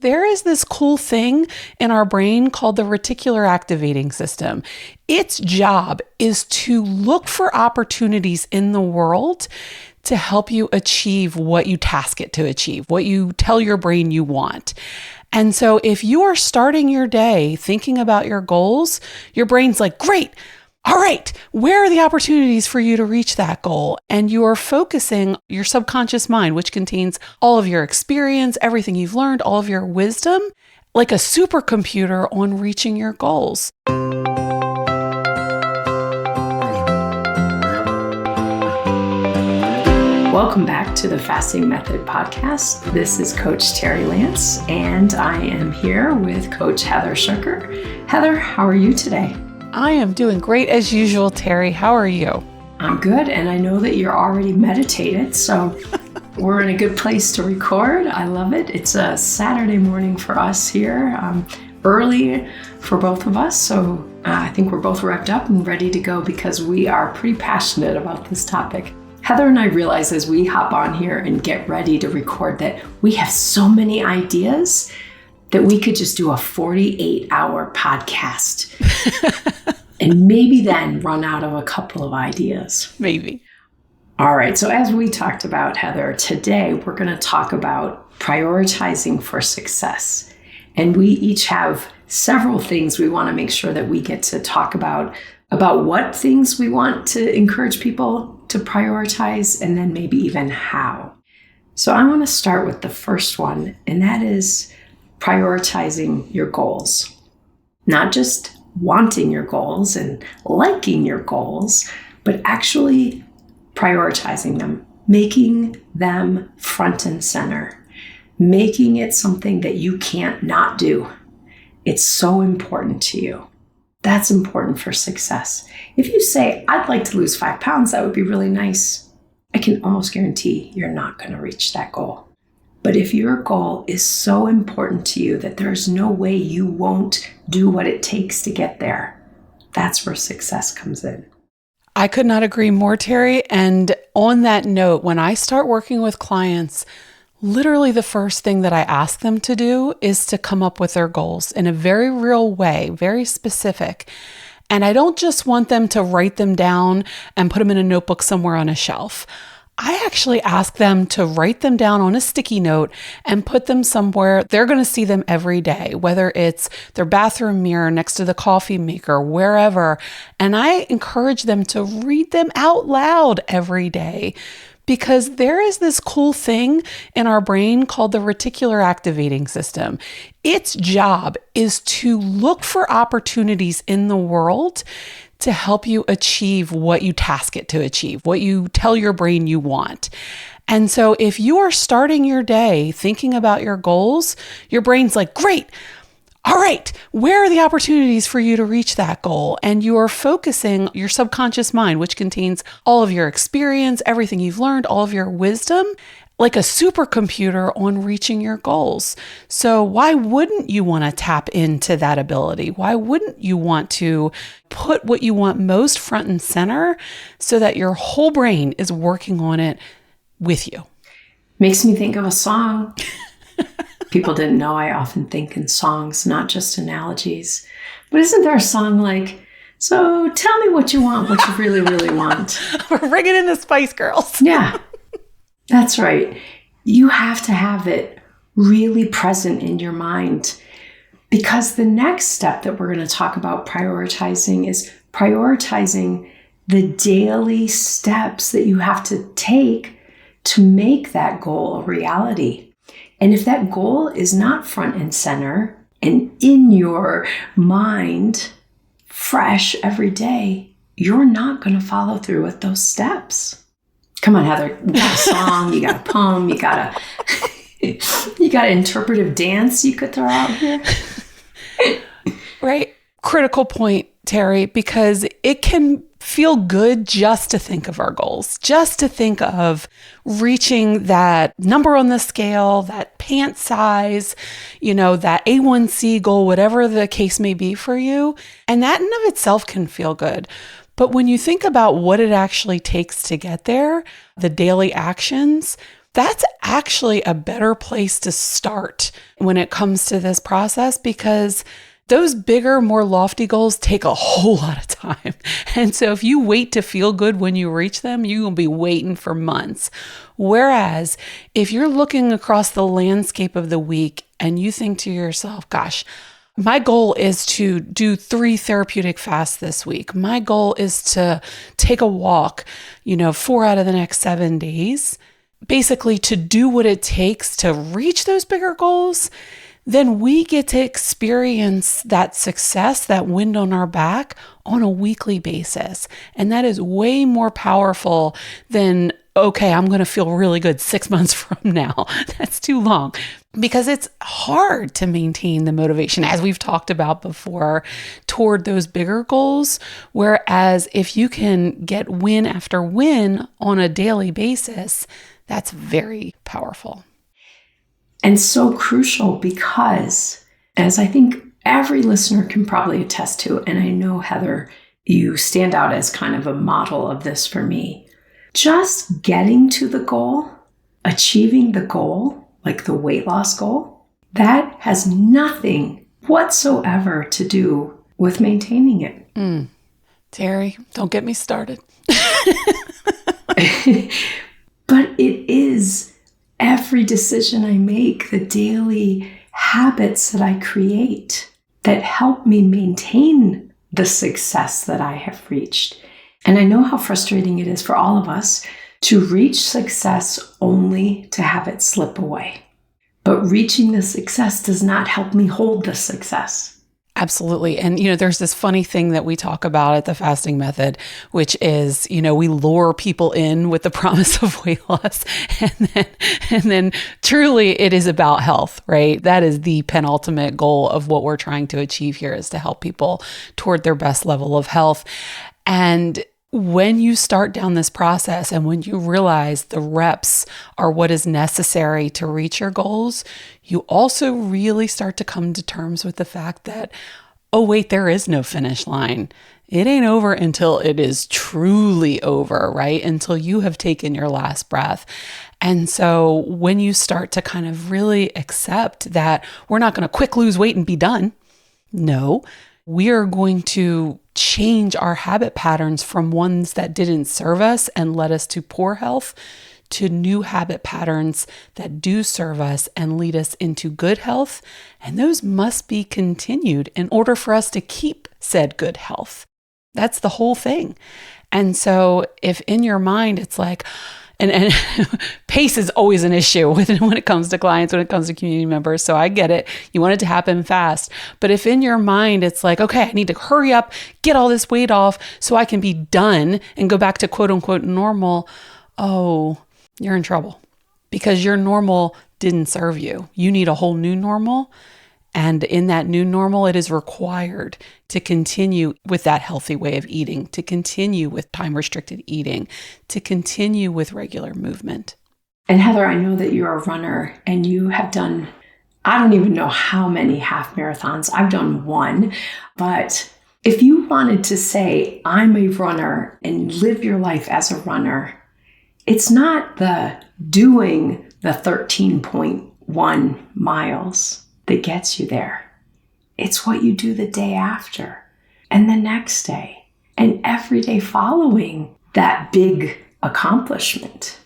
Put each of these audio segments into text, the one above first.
There is this cool thing in our brain called the reticular activating system. Its job is to look for opportunities in the world to help you achieve what you task it to achieve, what you tell your brain you want. And so if you are starting your day thinking about your goals, your brain's like, great. All right, where are the opportunities for you to reach that goal? And you are focusing your subconscious mind, which contains all of your experience, everything you've learned, all of your wisdom, like a supercomputer on reaching your goals. Welcome back to the Fasting Method podcast. This is Coach Terri Lance, and I am here with Coach Heather Schucker. Heather, how are you today? I am doing great as usual, Terri. How are you? I'm good, and I know that you're already meditated, so we're in a good place to record. I love it. It's a Saturday morning for us here, early for both of us, so I think we're both wrapped up and ready to go because we are pretty passionate about this topic. Heather and I realize as we hop on here and get ready to record that we have so many ideas that we could just do a 48-hour podcast and maybe then run out of a couple of ideas. Maybe. All right. So as we talked about, Heather, today we're going to talk about prioritizing for success. And we each have several things we want to make sure that we get to talk about what things we want to encourage people to prioritize, and then maybe even how. So I want to start with the first one, and that is prioritizing your goals. Not just wanting your goals and liking your goals, but actually prioritizing them, making them front and center, making it something that you can't not do. It's so important to you. That's important for success. If you say, I'd like to lose 5 pounds, that would be really nice, I can almost guarantee you're not going to reach that goal. But if your goal is so important to you that there's no way you won't do what it takes to get there, that's where success comes in. I could not agree more, Terri. And on that note, when I start working with clients, literally the first thing that I ask them to do is to come up with their goals in a very real way, very specific. And I don't just want them to write them down and put them in a notebook somewhere on a shelf. I actually ask them to write them down on a sticky note and put them somewhere they're going to see them every day, whether it's their bathroom mirror next to the coffee maker, wherever. And I encourage them to read them out loud every day, because there is this cool thing in our brain called the reticular activating system. Its job is to look for opportunities in the world to help you achieve what you task it to achieve, what you tell your brain you want. And so if you are starting your day thinking about your goals, your brain's like, great. All right, where are the opportunities for you to reach that goal? And you are focusing your subconscious mind, which contains all of your experience, everything you've learned, all of your wisdom, like a supercomputer on reaching your goals. So why wouldn't you want to tap into that ability? Why wouldn't you want to put what you want most front and center so that your whole brain is working on it with you? Makes me think of a song. People didn't know I often think in songs, not just analogies. But isn't there a song like, so tell me what you want, what you really, really want? We're bringing in the Spice Girls. Yeah, that's right. You have to have it really present in your mind, because the next step that we're going to talk about prioritizing is prioritizing the daily steps that you have to take to make that goal a reality. And if that goal is not front and center and in your mind fresh every day, you're not going to follow through with those steps. Come on, Heather, you got a song, you got a poem, you got an interpretive dance you could throw out here. Right. Critical point, Terri, because it can feel good just to think of our goals, just to think of reaching that number on the scale, that pant size, that A1C goal, whatever the case may be for you. And that in of itself can feel good. But when you think about what it actually takes to get there, the daily actions, That's actually a better place to start when it comes to this process, because those bigger, more lofty goals take a whole lot of time. And so if you wait to feel good when you reach them, you will be waiting for months. Whereas if you're looking across the landscape of the week and you think to yourself, gosh, my goal is to do 3 therapeutic fasts this week. My goal is to take a walk, 4 out of the next 7 days. Basically, to do what it takes to reach those bigger goals, then we get to experience that success, that wind on our back on a weekly basis. And that is way more powerful than, okay, I'm going to feel really good 6 months from now. That's too long, because it's hard to maintain the motivation, as we've talked about before, toward those bigger goals. Whereas if you can get win after win on a daily basis, that's very powerful. And so crucial, because, as I think every listener can probably attest to, and I know, Heather, you stand out as kind of a model of this for me, just getting to the goal, achieving the goal, like the weight loss goal, that has nothing whatsoever to do with maintaining it. Terri, don't get me started. But it is every decision I make, the daily habits that I create that help me maintain the success that I have reached. And I know how frustrating it is for all of us to reach success only to have it slip away. But reaching the success does not help me hold the success. Absolutely. And, there's this funny thing that we talk about at the fasting method, which is, we lure people in with the promise of weight loss. And then truly it is about health, right? That is the penultimate goal of what we're trying to achieve here, is to help people toward their best level of health. And when you start down this process and when you realize the reps are what is necessary to reach your goals, you also really start to come to terms with the fact that, oh, wait, there is no finish line. It ain't over until it is truly over, right? Until you have taken your last breath. And so when you start to kind of really accept that we're not going to quick lose weight and be done. No, we are going to change our habit patterns from ones that didn't serve us and led us to poor health to new habit patterns that do serve us and lead us into good health. And those must be continued in order for us to keep said good health. That's the whole thing. And so if in your mind, it's like, and pace is always an issue when it comes to clients, when it comes to community members. So I get it. You want it to happen fast. But if in your mind, it's like, okay, I need to hurry up, get all this weight off so I can be done and go back to quote unquote normal. Oh, you're in trouble, because your normal didn't serve you. You need a whole new normal. And in that new normal, it is required to continue with that healthy way of eating, to continue with time-restricted eating, to continue with regular movement. And Heather, I know that you're a runner and you have done, I don't even know how many half marathons. I've done one. But if you wanted to say, I'm a runner and live your life as a runner, it's not the doing the 13.1 miles that gets you there. It's what you do the day after and the next day and every day following that big accomplishment.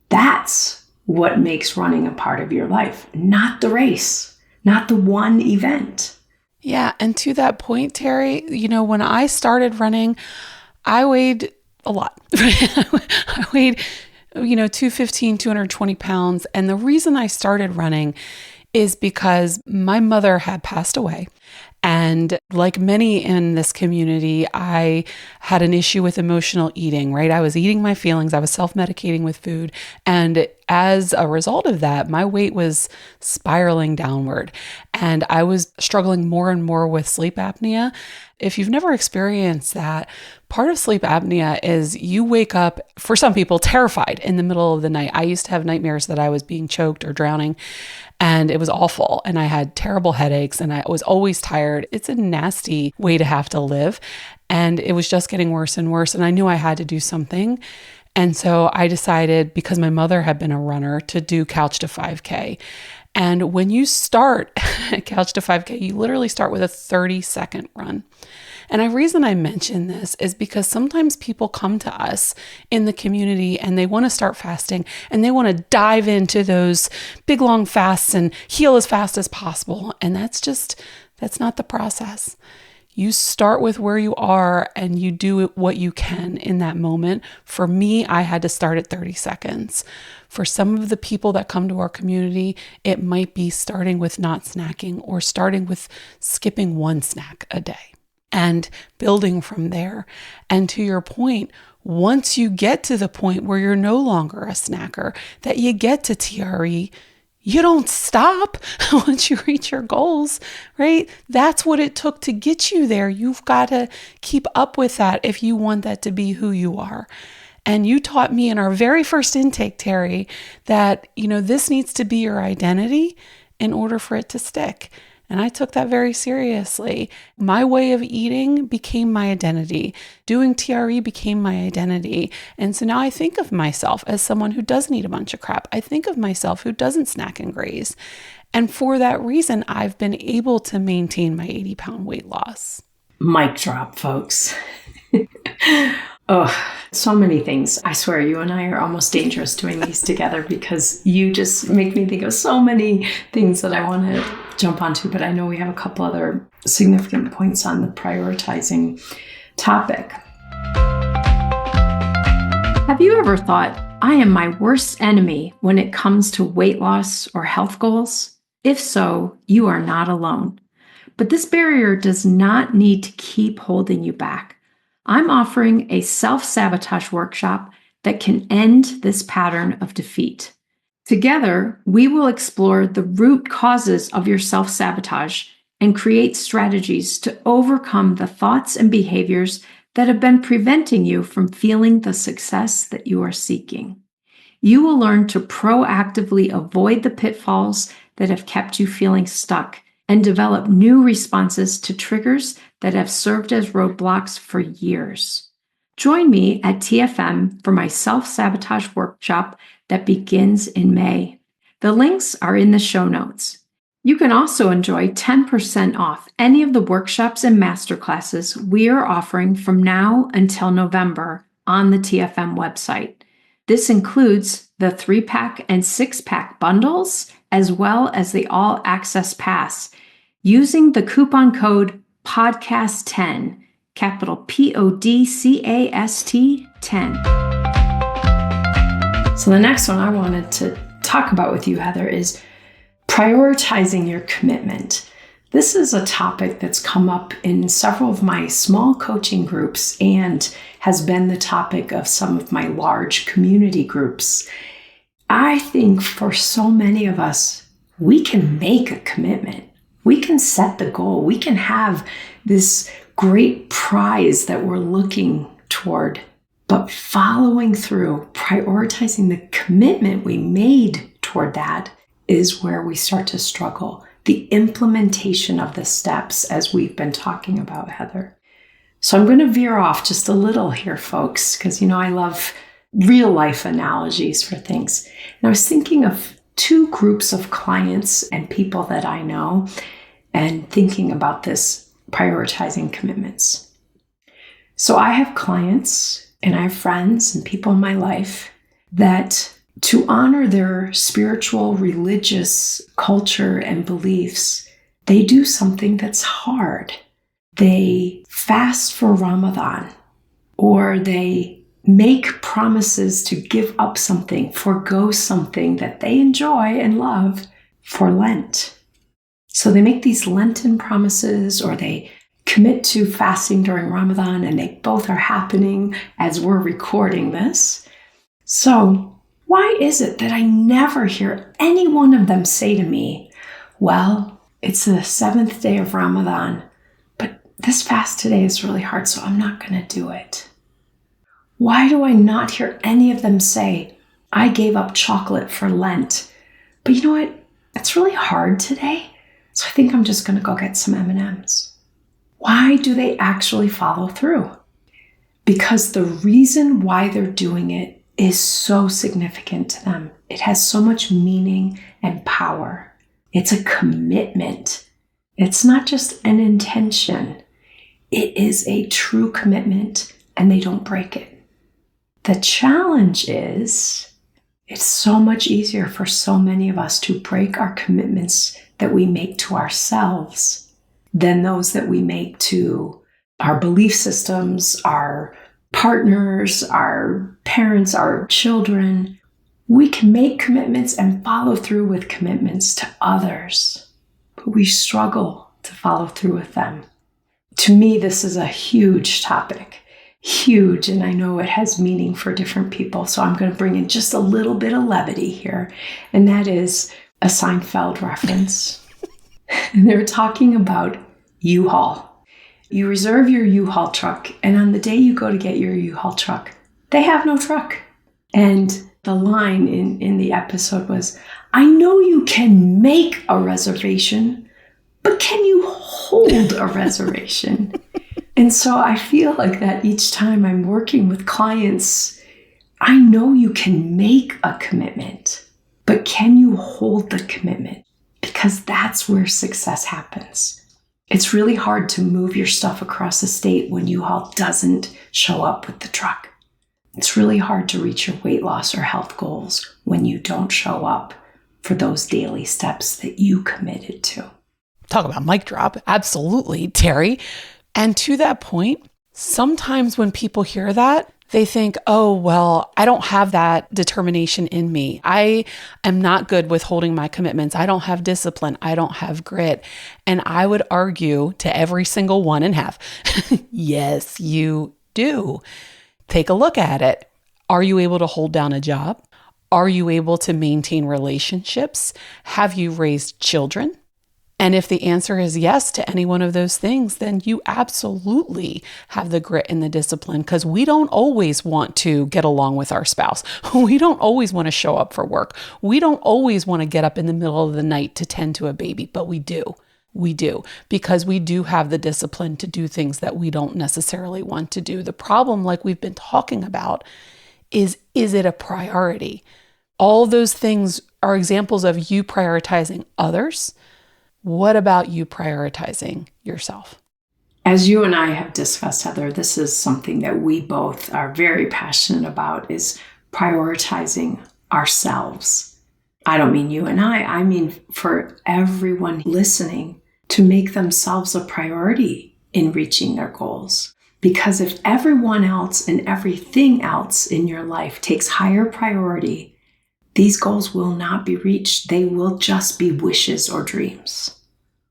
That's what makes running a part of your life, not the race, not the one event. Yeah. And to that point, Terri, when I started running, I weighed a lot. I weighed, 215, 220 pounds. And the reason I started running is because my mother had passed away. And like many in this community, I had an issue with emotional eating, right? I was eating my feelings. I was self-medicating with food. And as a result of that, my weight was spiraling downward. And I was struggling more and more with sleep apnea. If you've never experienced that, part of sleep apnea is you wake up, for some people, terrified in the middle of the night. I used to have nightmares that I was being choked or drowning, and it was awful. And I had terrible headaches and I was always tired. It's a nasty way to have to live. And it was just getting worse and worse. And I knew I had to do something. And so I decided, because my mother had been a runner, to do Couch to 5K. And when you start Couch to 5K, you literally start with a 30-second run. And the reason I mention this is because sometimes people come to us in the community and they want to start fasting and they want to dive into those big long fasts and heal as fast as possible. And that's not the process. You start with where you are and you do what you can in that moment. For me, I had to start at 30 seconds. For some of the people that come to our community, it might be starting with not snacking or starting with skipping one snack a day and building from there. And to your point, once you get to the point where you're no longer a snacker, that you get to TRE, you don't stop once you reach your goals, right? That's what it took to get you there. You've got to keep up with that if you want that to be who you are. And you taught me in our very first intake, Terri, that, this needs to be your identity in order for it to stick. And I took that very seriously. My way of eating became my identity. Doing TRE became my identity. And so now I think of myself as someone who doesn't eat a bunch of crap. I think of myself who doesn't snack and graze. And for that reason, I've been able to maintain my 80-pound weight loss. Mic drop, folks. Oh, so many things. I swear you and I are almost dangerous doing these together because you just make me think of so many things that I want to jump onto. But I know we have a couple other significant points on the prioritizing topic. Have you ever thought, I am my worst enemy when it comes to weight loss or health goals? If so, you are not alone. But this barrier does not need to keep holding you back. I'm offering a self-sabotage workshop that can end this pattern of defeat. Together, we will explore the root causes of your self-sabotage and create strategies to overcome the thoughts and behaviors that have been preventing you from feeling the success that you are seeking. You will learn to proactively avoid the pitfalls that have kept you feeling stuck and develop new responses to triggers that have served as roadblocks for years. Join me at TFM for my self-sabotage workshop that begins in May. The links are in the show notes. You can also enjoy 10% off any of the workshops and masterclasses we are offering from now until November on the TFM website. This includes the 3-pack and 6-pack bundles, as well as the All Access Pass, using the coupon code PODCAST10, capital PODCAST 10. So the next one I wanted to talk about with you, Heather, is prioritizing your commitment. This is a topic that's come up in several of my small coaching groups and has been the topic of some of my large community groups. I think for so many of us, we can make a commitment. We can set the goal. We can have this great prize that we're looking toward. But following through, prioritizing the commitment we made toward that is where we start to struggle. The implementation of the steps, as we've been talking about, Heather. So I'm going to veer off just a little here, folks, because, I love real life analogies for things. And I was thinking of two groups of clients and people that I know and thinking about this prioritizing commitments. So I have clients and I have friends and people in my life that, to honor their spiritual, religious culture and beliefs, they do something that's hard. They fast for Ramadan, or they make promises to give up something, forego something that they enjoy and love for Lent. So they make these Lenten promises, or they commit to fasting during Ramadan, and they both are happening as we're recording this. So why is it that I never hear any one of them say to me, well, it's the 7th day of Ramadan, but this fast today is really hard, so I'm not going to do it? Why do I not hear any of them say, I gave up chocolate for Lent, but you know what? It's really hard today, so I think I'm just going to go get some M&Ms. Why do they actually follow through? Because the reason why they're doing it is so significant to them. It has so much meaning and power. It's a commitment. It's not just an intention. It is a true commitment, and they don't break it. The challenge is it's so much easier for so many of us to break our commitments that we make to ourselves than those that we make to our belief systems, our partners, our parents, our children. We can make commitments and follow through with commitments to others, but we struggle to follow through with them. To me, this is a huge topic, huge, and I know it has meaning for different people, so I'm going to bring in just a little bit of levity here, and that is a Seinfeld reference. And they're talking about U-Haul. You reserve your U-Haul truck, and on the day you go to get your U-Haul truck, they have no truck. And the line in the episode was, I know you can make a reservation, but can you hold a reservation? And so I feel like that each time I'm working with clients, I know you can make a commitment, but can you hold the commitment? Because that's where success happens. It's really hard to move your stuff across the state when U-Haul doesn't show up with the truck. It's really hard to reach your weight loss or health goals when you don't show up for those daily steps that you committed to. Talk about mic drop. Absolutely, Terri. And to that point, sometimes when people hear that, they think, oh, well, I don't have that determination in me. I am not good with holding my commitments. I don't have discipline. I don't have grit. And I would argue to every single one and have, yes, you do. Take a look at it. Are you able to hold down a job? Are you able to maintain relationships? Have you raised children? And if the answer is yes to any one of those things, then you absolutely have the grit and the discipline, because we don't always want to get along with our spouse. We don't always want to show up for work. We don't always want to get up in the middle of the night to tend to a baby, but we do. We do, because we do have the discipline to do things that we don't necessarily want to do. The problem, like we've been talking about, is it a priority? All those things are examples of you prioritizing others. What about you prioritizing yourself? As you and I have discussed, Heather, this is something that we both are very passionate about, is prioritizing ourselves. I don't mean you and I mean for everyone listening to make themselves a priority in reaching their goals. Because if everyone else and everything else in your life takes higher priority, these goals will not be reached. They will just be wishes or dreams.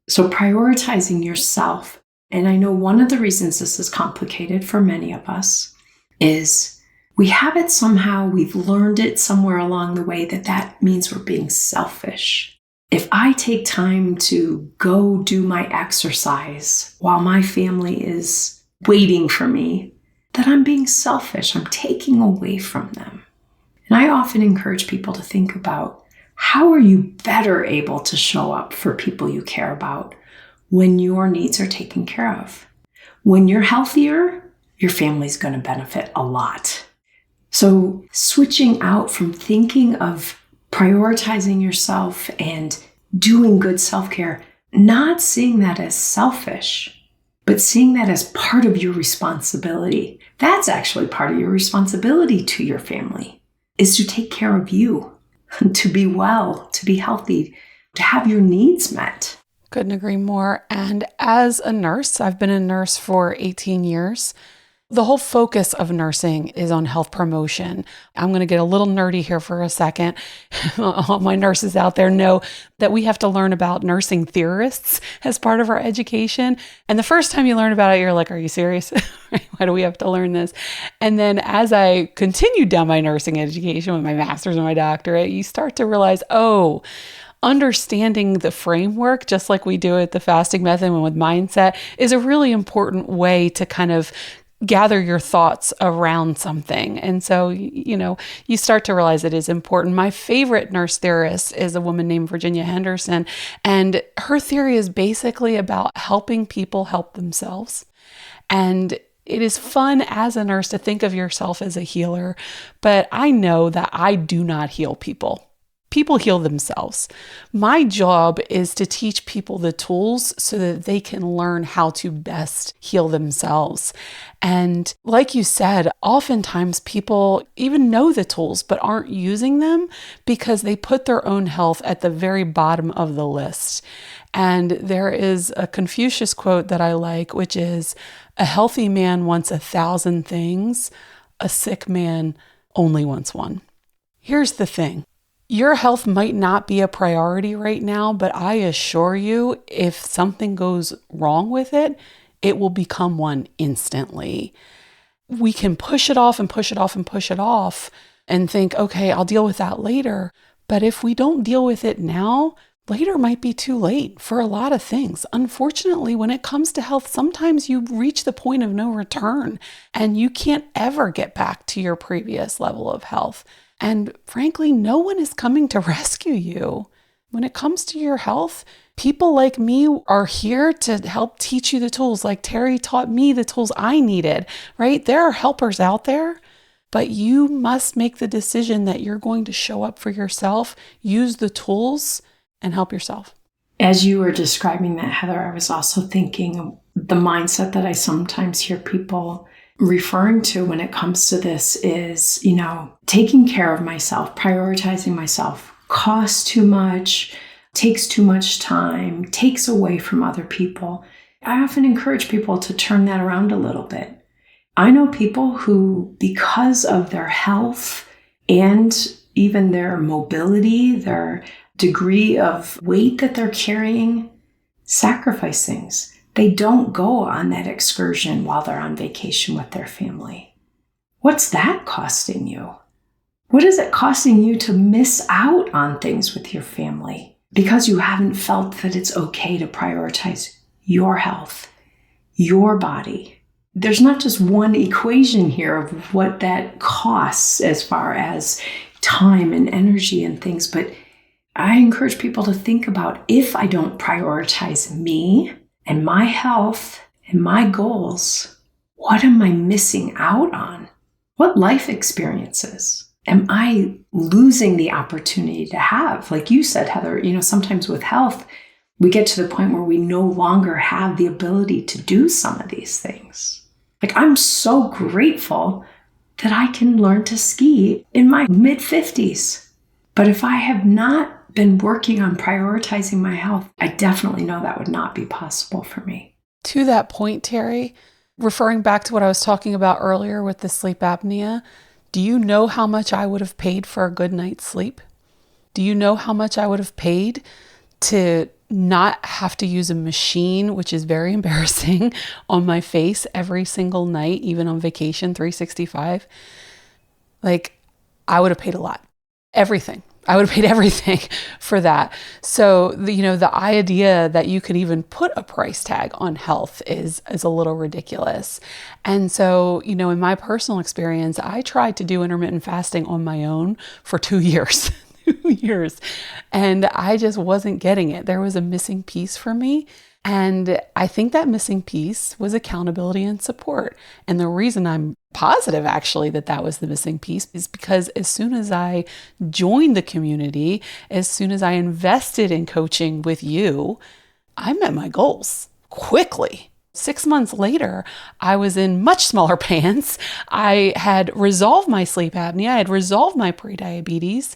So prioritizing yourself, and I know one of the reasons this is complicated for many of us is we have it somehow, we've learned it somewhere along the way that means we're being selfish. If I take time to go do my exercise while my family is waiting for me, that I'm being selfish. I'm taking away from them. And I often encourage people to think about, how are you better able to show up for people you care about when your needs are taken care of? When you're healthier, your family's going to benefit a lot. So switching out from thinking of prioritizing yourself and doing good self-care, not seeing that as selfish, but seeing that as part of your responsibility. That's actually part of your responsibility to your family, is to take care of you, to be well, to be healthy, to have your needs met. Couldn't agree more. And as a nurse, I've been a nurse for 18 years. The whole focus of nursing is on health promotion. I'm going to get a little nerdy here for a second. All my nurses out there know that we have to learn about nursing theorists as part of our education. And the first time you learn about it, you're like, are you serious? Why do we have to learn this? And then as I continued down my nursing education with my master's and my doctorate, you start to realize, oh, understanding the framework, just like we do at the fasting method and with mindset, is a really important way to kind of gather your thoughts around something. And so, you start to realize it is important. My favorite nurse theorist is a woman named Virginia Henderson, and her theory is basically about helping people help themselves. And It is fun as a nurse to think of yourself as a healer, but I know that I do not heal people. People heal themselves. My job is to teach people the tools so that they can learn how to best heal themselves. And like you said, oftentimes people even know the tools but aren't using them because they put their own health at the very bottom of the list. And there is a Confucius quote that I like, which is, "A healthy man wants 1,000 things, a sick man only wants one." Here's the thing. Your health might not be a priority right now, but I assure you, if something goes wrong with it, it will become one instantly. We can push it off and push it off and push it off and think, okay, I'll deal with that later. But if we don't deal with it now, later might be too late for a lot of things. Unfortunately, when it comes to health, sometimes you reach the point of no return and you can't ever get back to your previous level of health. And frankly, no one is coming to rescue you. When it comes to your health, people like me are here to help teach you the tools, like Terri taught me the tools I needed, right? There are helpers out there, but you must make the decision that you're going to show up for yourself, use the tools, and help yourself. As you were describing that, Heather, I was also thinking the mindset that I sometimes hear people referring to when it comes to this is, taking care of myself, prioritizing myself, costs too much, takes too much time, takes away from other people. I often encourage people to turn that around a little bit. I know people who, because of their health and even their mobility, their degree of weight that they're carrying, sacrifice things. They don't go on that excursion while they're on vacation with their family. What's that costing you? What is it costing you to miss out on things with your family because you haven't felt that it's okay to prioritize your health, your body? There's not just one equation here of what that costs as far as time and energy and things, but I encourage people to think about, if I don't prioritize me and my health and my goals, what am I missing out on? What life experiences am I losing the opportunity to have? Like you said, Heather, sometimes with health, we get to the point where we no longer have the ability to do some of these things. Like, I'm so grateful that I can learn to ski in my mid-50s. But if I have not been working on prioritizing my health, I definitely know that would not be possible for me. To that point, Terri, referring back to what I was talking about earlier with the sleep apnea, do you know how much I would have paid for a good night's sleep? Do you know how much I would have paid to not have to use a machine, which is very embarrassing, on my face every single night, even on vacation, 365? Like, I would have paid a lot. Everything. I would have paid everything for that. So, the idea that you could even put a price tag on health is a little ridiculous. And so, in my personal experience, I tried to do intermittent fasting on my own for 2 years. 2 years. And I just wasn't getting it. There was a missing piece for me. And I think that missing piece was accountability and support. And the reason I'm positive, actually, that was the missing piece is because as soon as I joined the community, as soon as I invested in coaching with you, I met my goals quickly. 6 months later, I was in much smaller pants. I had resolved my sleep apnea. I had resolved my prediabetes.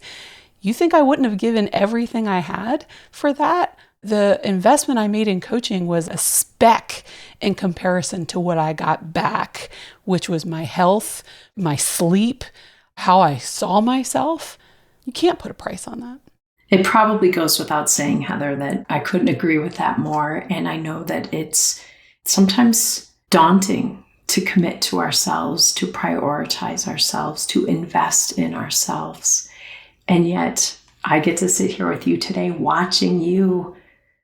You think I wouldn't have given everything I had for that? The investment I made in coaching was a speck in comparison to what I got back, which was my health, my sleep, how I saw myself. You can't put a price on that. It probably goes without saying, Heather, that I couldn't agree with that more. And I know that it's sometimes daunting to commit to ourselves, to prioritize ourselves, to invest in ourselves. And yet I get to sit here with you today watching you.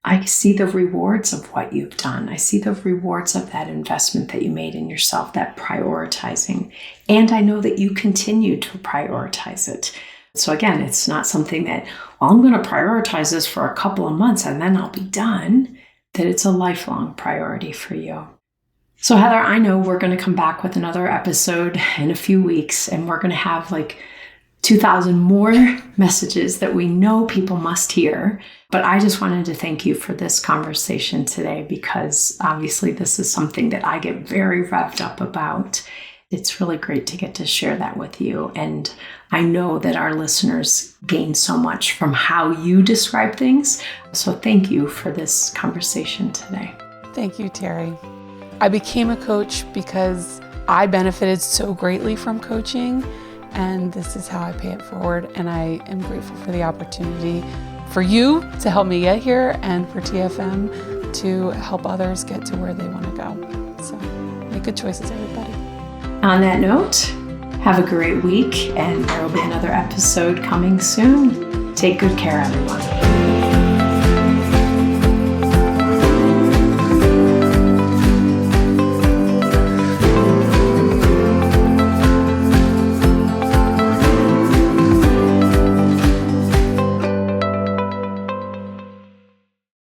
I see the rewards of what you've done. I see the rewards of that investment that you made in yourself, that prioritizing. And I know that you continue to prioritize it. So again, it's not something that, I'm going to prioritize this for a couple of months and then I'll be done. That it's a lifelong priority for you. So Heather, I know we're going to come back with another episode in a few weeks, and we're going to have like 2,000 more messages that we know people must hear. But I just wanted to thank you for this conversation today, because obviously this is something that I get very revved up about. It's really great to get to share that with you. And I know that our listeners gain so much from how you describe things. So thank you for this conversation today. Thank you, Terri. I became a coach because I benefited so greatly from coaching, and this is how I pay it forward. And I am grateful for the opportunity for you to help me get here, and for TFM to help others get to where they want to go. So make good choices, everybody. On that note, have a great week, and there will be another episode coming soon. Take good care, everyone.